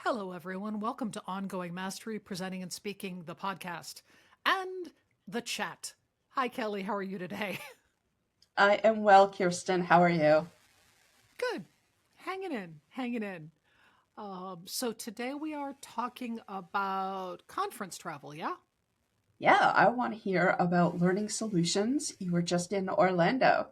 Hello, everyone. Welcome to Ongoing Mastery, Presenting and Speaking, the podcast, and the chat. Hi, Kelly. How are you today? I am well, Kirsten. How are you? Good. Hanging in, hanging in. So today we are talking about conference travel, yeah? Yeah, I want to hear about learning solutions. You were just in Orlando.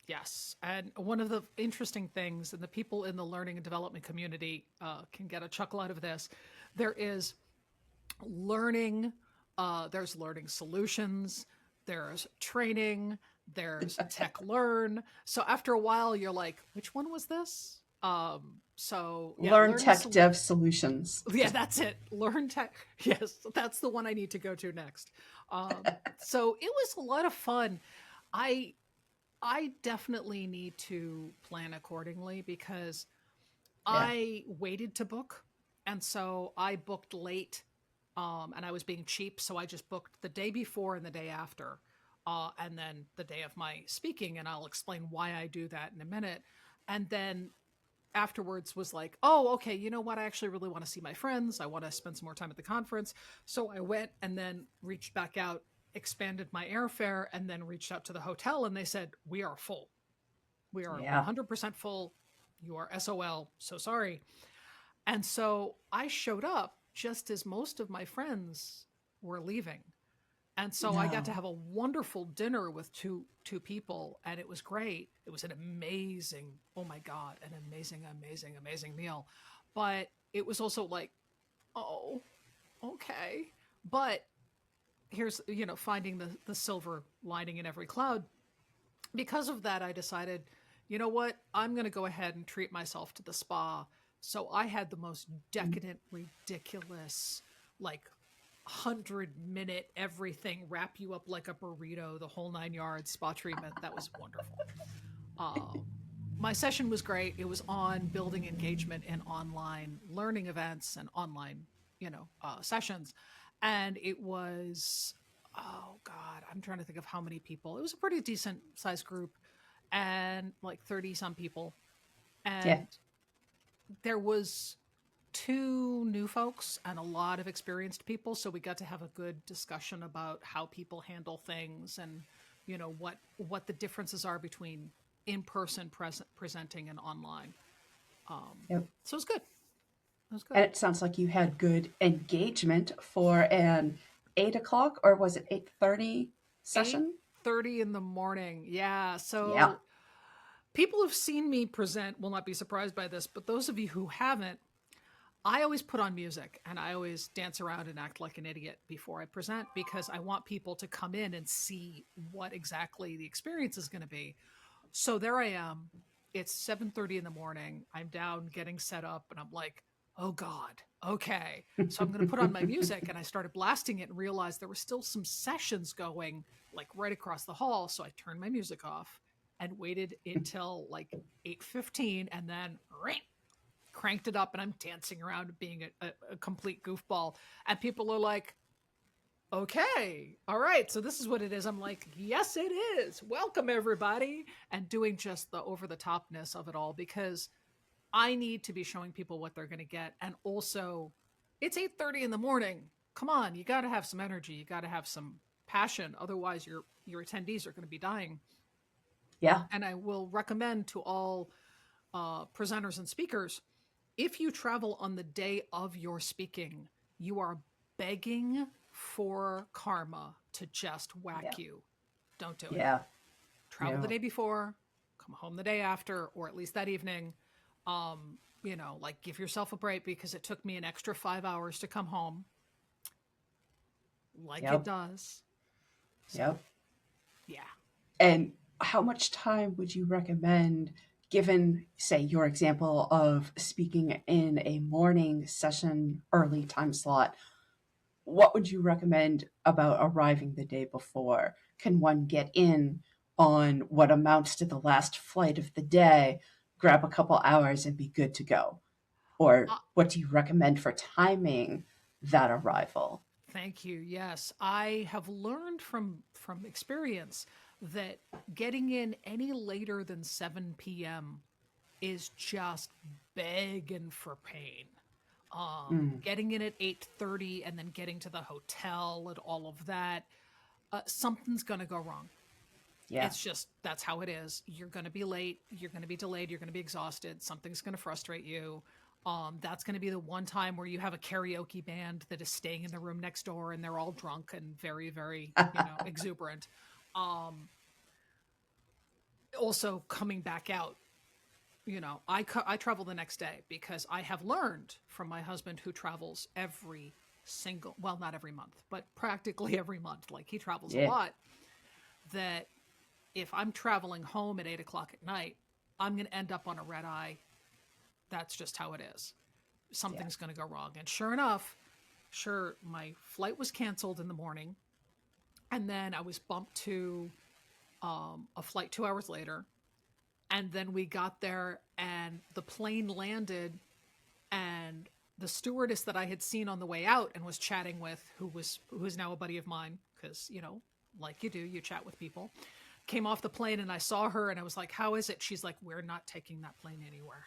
Yes. And one of the interesting things, and the people in the learning and development community can get a chuckle out of this, there is learning, there's learning solutions, there's training, there's tech learn. So after a while, you're like, which one was this? So yeah, Learn tech dev solutions. yeah, that's it. Learn tech. Yes, that's the one I need to go to next. So it was a lot of fun. I I definitely need to plan accordingly because Yeah. I waited to book, and so I booked late, and I was being cheap, so I just booked the day before and the day after, and then the day of my speaking, and I'll explain why I do that in a minute. And then afterwards was like, oh, okay, you know what? I actually really want to see my friends. I want to spend some more time at the conference. So I went and then reached back out, expanded my airfare, and then reached out to the hotel, and they said, we are full. We are Yeah. 100% full. You are SOL. So sorry. And so I showed up just as most of my friends were leaving. And so I got to No. have a wonderful dinner with two people, and it was great. It was an amazing, oh my god, an amazing meal. But it was also like, oh, okay. But here's, finding the silver lining in every cloud. Because of that, I decided, you know what? I'm going to go ahead and treat myself to the spa. So I had the most decadent, ridiculous, like 100-minute everything, wrap you up like a burrito, the whole 9 yards spa treatment. That was wonderful. Uh, my session was great. It was on building engagement in online learning events and online, sessions. And it was, oh God, I'm trying to think of how many people. It was a pretty decent sized group and like 30 some people. Yeah. And there was two new folks and a lot of experienced people, so we got to have a good discussion about how people handle things and what the differences are between in-person presenting and online. Yep. So it was good. It was good. And it sounds like you had good engagement for an 8 o'clock, or was it 8:30 Eight session? thirty in the morning. Yeah. Yeah. So people who've seen me present will not be surprised by this, but those of you who haven't, I always put on music and I always dance around and act like an idiot before I present because I want people to come in and see what exactly the experience is going to be. So there I am. It's 7:30 in the morning. I'm down getting set up and I'm like, "Oh god. Okay." So I'm going to put on my music and I started blasting it and realized there were still some sessions going like right across the hall, so I turned my music off and waited until like 8:15 and then cranked it up and I'm dancing around being a complete goofball. And people are like, okay, all right, so this is what it is. I'm like, yes, it is. Welcome, everybody. And doing just the over the topness of it all because I need to be showing people what they're going to get. And also, it's 8:30 in the morning. Come on, you got to have some energy. You got to have some passion. Otherwise, your attendees are going to be dying. Yeah. And I will recommend to all presenters and speakers, if you travel on the day of your speaking, you are begging for karma to just Yeah. whack you. Don't do it. Yeah. Travel the No. day before, come home the day after, or at least that evening. Like give yourself a break because it took me an extra 5 hours to come home, like it Yep. does. So, Yep. yeah. And how much time would you recommend, given, say, your example of speaking in a morning session early time slot? What would you recommend about arriving the day before? Can one get in on what amounts to the last flight of the day, grab a couple hours, and be good to go? Or Uh, what do you recommend for timing that arrival? Thank you. Yes, I have learned from experience that getting in any later than 7 p.m. is just begging for pain. Mm, Getting in at 8:30 and then getting to the hotel and all of that, something's going to go wrong. yeah. It's just, that's how it is. You're going to be late. You're going to be delayed. You're going to be exhausted. Something's going to frustrate you. That's going to be the one time where you have a karaoke band that is staying in the room next door and they're all drunk and very, very, exuberant. Um, Also coming back out, I travel the next day because I have learned from my husband, who travels every single, well, not every month, but practically every month. Like, he travels a Yeah. lot, that if I'm traveling home at 8 o'clock at night, I'm going to end up on a red eye. That's just how it is. Yeah. Something's going to go wrong. And sure enough, my flight was canceled in the morning. And then I was bumped to a flight 2 hours later. And then we got there and the plane landed, and the stewardess that I had seen on the way out and was chatting with, who is now a buddy of mine, because, like you do, you chat with people, came off the plane, and I saw her and I was like, "How is it?" She's like, "We're not taking that plane anywhere."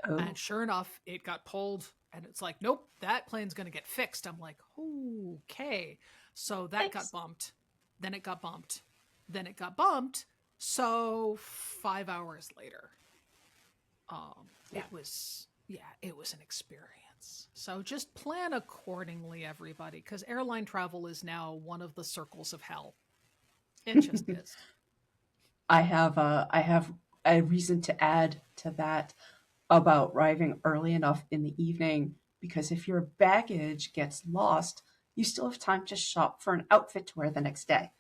Oh, And sure enough, it got pulled, and it's like, "Nope, that plane's going to get fixed." I'm like, "Okay." So that got thanks. bumped. Then it got bumped. Then it got bumped. So 5 hours later, Yeah. it was an experience. So just plan accordingly, everybody, because airline travel is now one of the circles of hell. It just is. I have a reason to add to that about arriving early enough in the evening, because if your baggage gets lost, you still have time to shop for an outfit to wear the next day.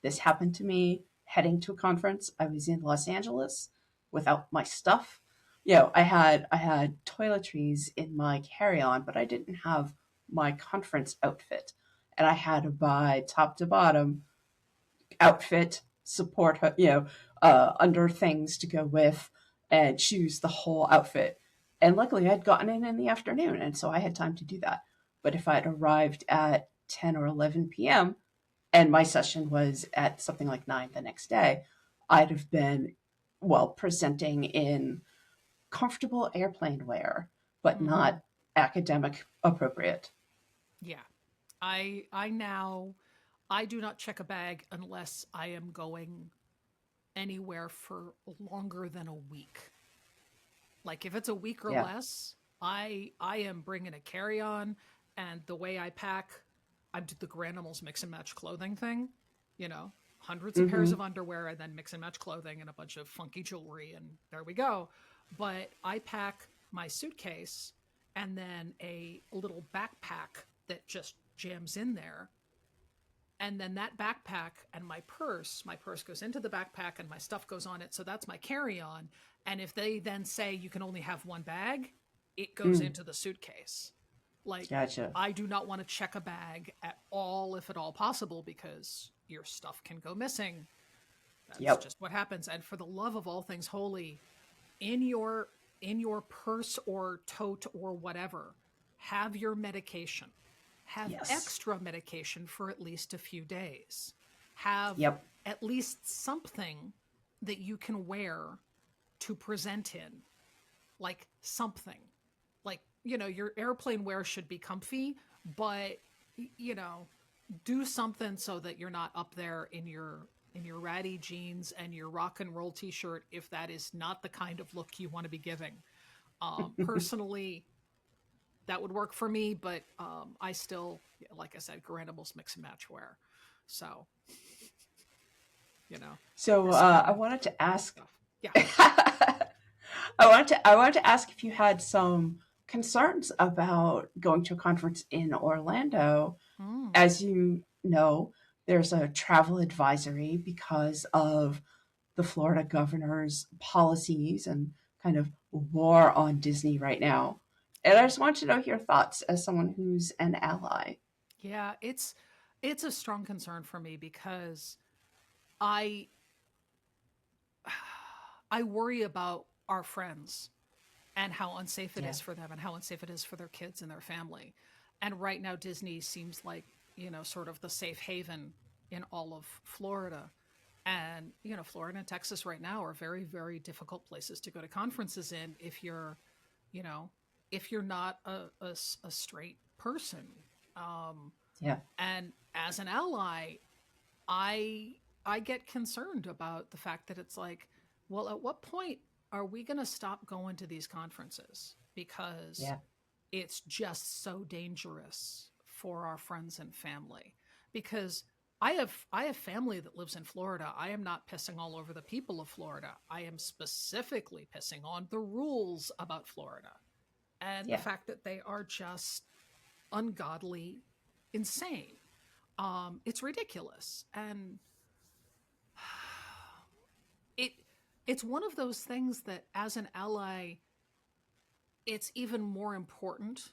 This happened to me heading to a conference. I was in Los Angeles without my stuff. I had toiletries in my carry-on, but I didn't have my conference outfit. And I had to buy top to bottom outfit, support, under things to go with, and choose the whole outfit. And luckily, I'd gotten in the afternoon, and so I had time to do that. But if I'd arrived at 10 or 11 p.m., and my session was at something like 9 the next day, I'd have been, well, presenting in comfortable airplane wear, but Mm-hmm. not academic appropriate. Yeah. I do not check a bag unless I am going anywhere for longer than a week. Like, if it's a week or Yeah. less, I am bringing a carry on, and the way I pack, I do the Granimals mix and match clothing thing. You know, hundreds of pairs Mm-hmm. of underwear and then mix and match clothing and a bunch of funky jewelry, and there we go. But I pack my suitcase and then a little backpack that just jams in there, and then that backpack and my purse goes into the backpack and my stuff goes on it, so that's my carry-on. And if they then say you can only have one bag, it goes Mm, into the suitcase. Like, gotcha. I do not want to check a bag at all, if at all possible, because your stuff can go missing. That's Yep. just what happens. And for the love of all things holy, in your purse or tote or whatever, have your medication. Have Yes. extra medication for at least a few days. Have Yep. at least something that you can wear to present in, like something. Like, your airplane wear should be comfy, but you know, do something so that you're not up there in your ratty jeans and your rock and roll t-shirt, if that is not the kind of look you want to be giving. Personally, that would work for me, but I still, like I said, Garanimals mix and match wear. So, you know, So this kind I of wanted to ask. stuff. Yeah. I wanted to ask if you had some concerns about going to a conference in Orlando. Mm. As you know, there's a travel advisory because of the Florida governor's policies and kind of war on Disney right now. And I Yeah. just want to know your thoughts as someone who's an ally. Yeah, it's a strong concern for me because I I worry about our friends and how unsafe it Yeah. is for them and how unsafe it is for their kids and their family. And right now Disney seems like, sort of the safe haven in all of Florida. And, Florida and Texas right now are very, very difficult places to go to conferences in if you're, you know, if you're not a straight person. Um, Yeah. and as an ally, I I get concerned about the fact that it's like, well, at what point are we going to stop going to these conferences because Yeah. it's just so dangerous for our friends and family? Because I have family that lives in Florida. I am not pissing all over the people of Florida. I am specifically pissing on the rules about Florida and the Yeah. fact that they are just ungodly insane. It's ridiculous. And it it's one of those things that as an ally, it's even more important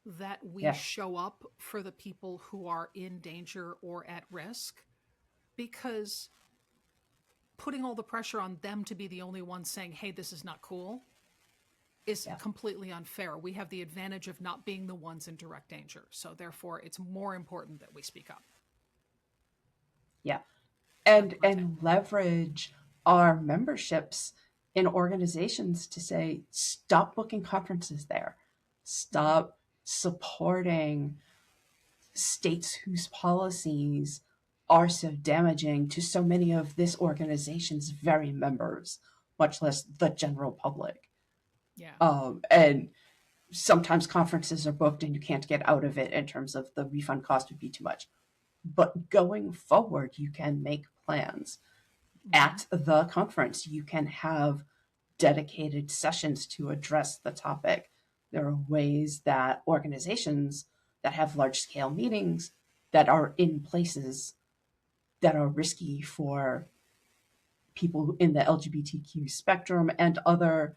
that we Yeah. show up for the people who are in danger or at risk, because putting all the pressure on them to be the only ones saying, hey, this is not cool, is Yeah. completely unfair. We have the advantage of not being the ones in direct danger. So therefore, it's more important that we speak up. Yeah. That's my take. And leverage our memberships in organizations to say, stop booking conferences there, Mhm. stop supporting states whose policies are so damaging to so many of this organization's very members, much less the general public. Yeah. And sometimes conferences are booked and you can't get out of it in terms of the refund cost would be too much. But going forward, you can make plans. Hmm. At the conference, you can have dedicated sessions to address the topic. There are ways that organizations that have large scale meetings that are in places that are risky for people in the LGBTQ spectrum and other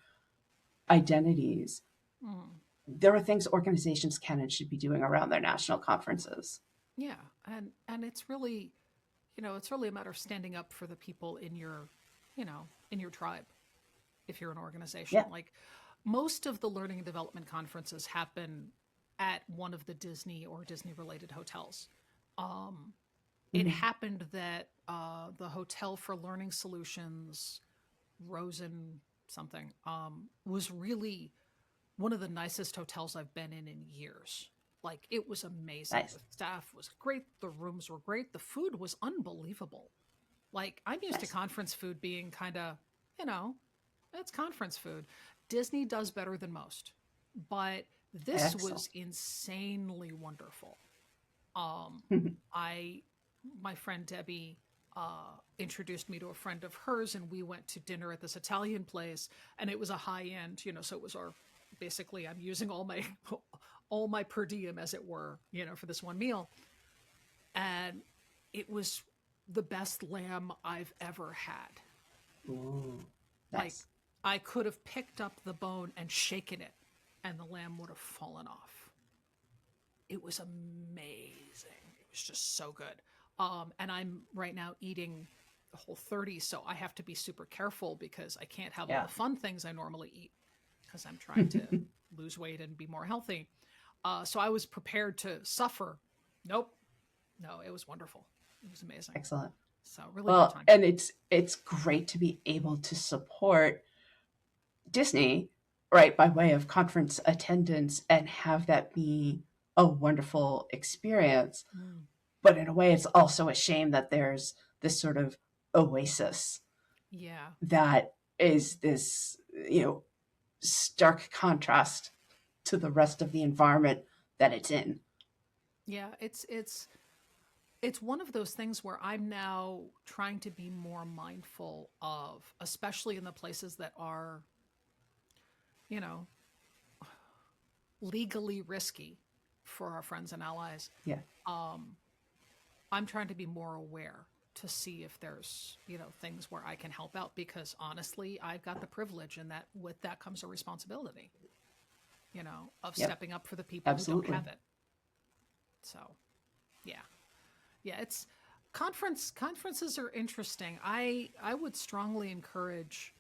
identities. Hmm. There are things organizations can and should be doing around their national conferences. Yeah. And it's really, it's really a matter of standing up for the people in your, in your tribe. If you're an organization, Yeah. like most of the learning and development conferences happen at one of the Disney or Disney related hotels. Um, it Mm-hmm. happened that the Hotel for Learning Solutions, Rosen something, was really one of the nicest hotels I've been in years. Like it was amazing. Nice. The staff was great. The rooms were great. The food was unbelievable. Like I'm used to Nice. conference food being kind of, you know, it's conference food. Disney does better than most, but this Excellent. was insanely wonderful. Um, I, my friend Debbie, introduced me to a friend of hers, and we went to dinner at this Italian place, and it was a high end, so it was our basically I'm using all my all my per diem as it were, for this one meal, and it was the best lamb I've ever had. Ooh, Like nice. I could have picked up the bone and shaken it, and the lamb would have fallen off. It was amazing. It was just so good. And I'm right now eating the whole 30, so I have to be super careful because I can't have all Yeah. the fun things I normally eat because I'm trying to lose weight and be more healthy. So I was prepared to suffer. Nope. No, it was wonderful. It was amazing. Excellent. So really good Well, time. and it's great to be able to support Disney, right, by way of conference attendance and have that be a wonderful experience. Mm. But in a way, it's also a shame that there's this sort of oasis Yeah. that is this, stark contrast to the rest of the environment that it's in. Yeah, it's one of those things where I'm now trying to be more mindful of, especially in the places that are, you know, legally risky for our friends and allies. Yeah. Um, I'm trying to be more aware to see if there's, things where I can help out because honestly, I've got the privilege and that with that comes a responsibility, of Yep. stepping up for the people who don't Absolutely. have it. So, yeah. Yeah, it's conferences are interesting. I would strongly encourage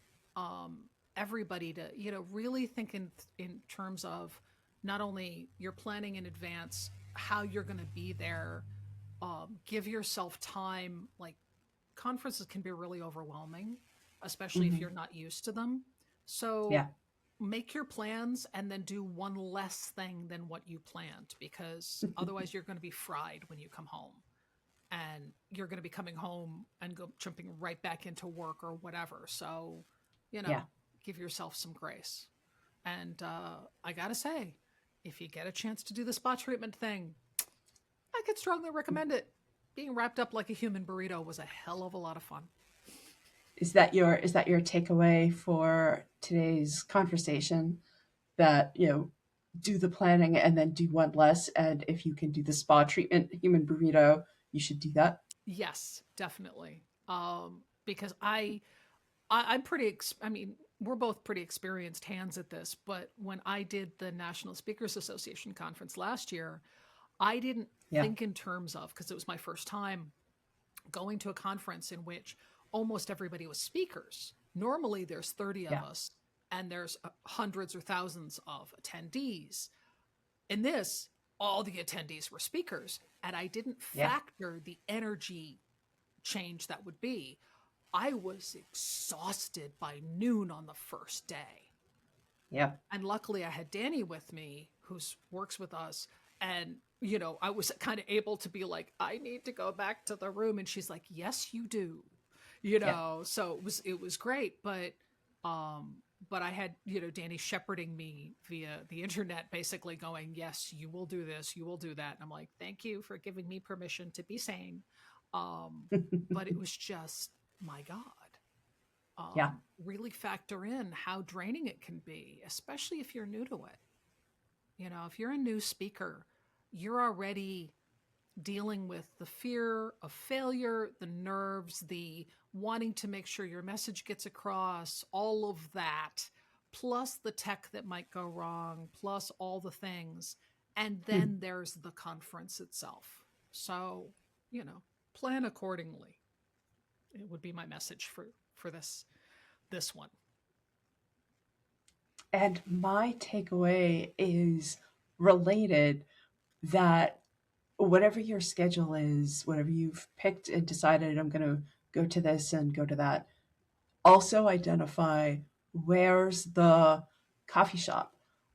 everybody to really think in terms of not only your planning in advance, how you're going to be there. Give yourself time. Like conferences can be really overwhelming, especially if Hmm. you're not used to them. So Yeah. make your plans and then do one less thing than what you planned, because otherwise you're going to be fried when you come home, and you're going to be coming home and jumping right back into work or whatever. So, Yeah. give yourself some grace. And I gotta say, if you get a chance to do the spa treatment thing, I could strongly recommend it. Being wrapped up like a human burrito was a hell of a lot of fun. Is that your takeaway for today's conversation? That, do the planning and then do one less, and if you can do the spa treatment human burrito, you should do that. Yes, definitely. Because I'm pretty. I mean, we're both pretty experienced hands at this. But when I did the National Speakers Association conference last year, I didn't Yeah. think in terms of, because it was my first time going to a conference in which almost everybody was speakers. Normally, there's 30 of Yeah. us, and there's hundreds or thousands of attendees. In this, all the attendees were speakers, and I didn't Yeah. factor the energy change that would be. I was exhausted by noon on the first day. Yeah. And luckily I had Danny with me, who works with us. And, I was kind of able to be like, I need to go back to the room. And she's like, yes, you do, Yeah. so it was great. But I had, Danny shepherding me via the internet, basically going, yes, you will do this, you will do that. And I'm like, thank you for giving me permission to be sane. But it was just, my God, Yeah. really factor in how draining it can be, especially if you're new to it. If you're a new speaker, you're already dealing with the fear of failure, the nerves, the wanting to make sure your message gets across, all of that, plus the tech that might go wrong, plus all the things. And then there's the conference itself. So, plan accordingly. It would be my message for this one. And my takeaway is related, that whatever your schedule is, whatever you've picked and decided, I'm going to go to this and go to that, also identify where's the coffee shop,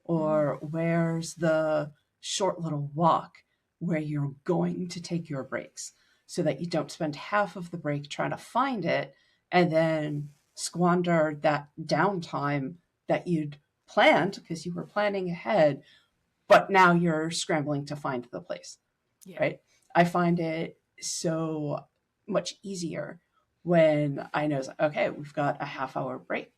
Mm, or where's the short little walk where you're going to take your breaks, so that you don't spend half of the break trying to find it and then squander that downtime that you'd planned because you were planning ahead, but now you're scrambling to find the place, yeah. right? I find it so much easier when I know, okay, we've got a half hour break,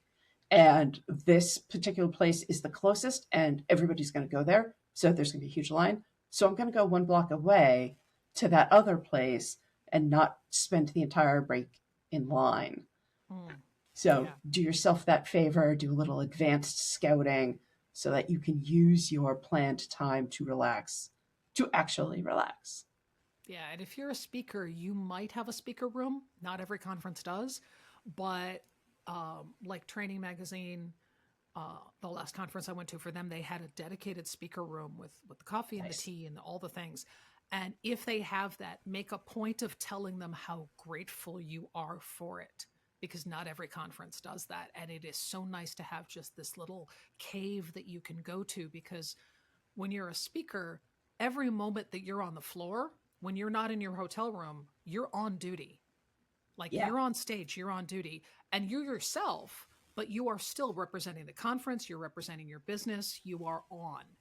and this particular place is the closest and everybody's going to go there. So there's going to be a huge line. So I'm going to go one block away to that other place and not spend the entire break in line. Mm, So yeah. do yourself that favor, do a little advanced scouting so that you can use your planned time to relax, to actually relax. Yeah. And if you're a speaker, you might have a speaker room. Not every conference does, but like Training Magazine, the last conference I went to for them, they had a dedicated speaker room with the coffee and the Nice. tea and all the things. And if they have that, make a point of telling them how grateful you are for it, because not every conference does that. And it is so nice to have just this little cave that you can go to, because when you're a speaker, every moment that you're on the floor, when you're not in your hotel room, you're on duty. Like, Yeah. you're on stage, you're on duty, and you're yourself, but you are still representing the conference, you're representing your business, you are on. Yep.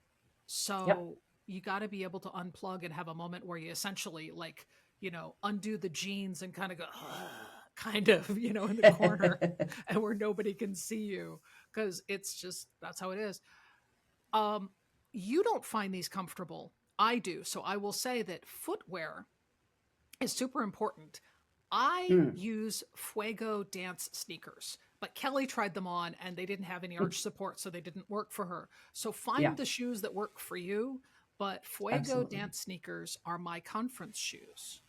So you got to be able to unplug and have a moment where you essentially, like, undo the jeans and kind of go, kind of, in the corner, and where nobody can see you, because it's just, that's how it is. Um, you don't find these comfortable. I do. So I will say that footwear is super important. I Mm. use Fuego dance sneakers, but Kelly tried them on and they didn't have any arch support, so they didn't work for her. So Yeah, find the shoes that work for you. But Fuego absolutely. dance sneakers are my conference shoes,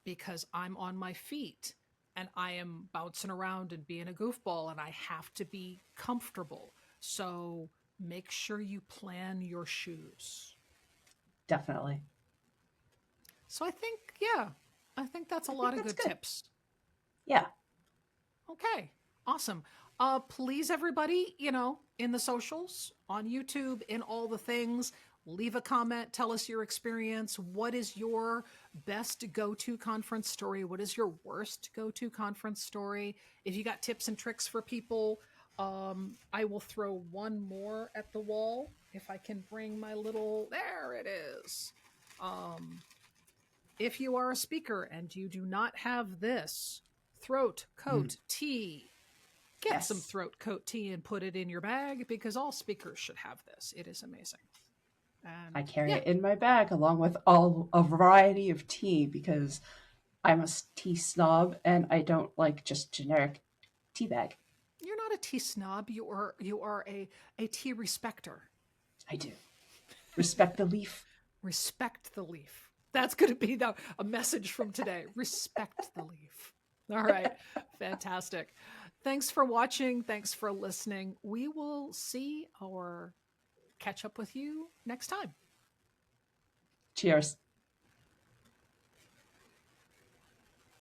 because I'm on my feet and I am bouncing around and being a goofball, and I have to be comfortable. So make sure you plan your shoes. Definitely. So I think that's a I think lot of that's good good. tips. Yeah. Okay, awesome. Please, everybody, in the socials, on YouTube, in all the things, leave a comment. Tell us your experience. What is your best go-to conference story? What is your worst go-to conference story? If you got tips and tricks for people, I will throw one more at the wall. If I can bring my little, there it is. If you are a speaker and you do not have this throat coat tea, get some Yes. throat coat tea and put it in your bag, because all speakers should have this. It is amazing. I And carry yeah, it in my bag along with a variety of tea because I'm a tea snob and I don't like just generic tea bag. you're not a tea snob. You are a tea respecter. I do. Respect the leaf. Respect the leaf. That's going to be a message from today. Respect the leaf. All right. Fantastic. Thanks for watching. Thanks for listening. We will see or catch up with you next time. Cheers.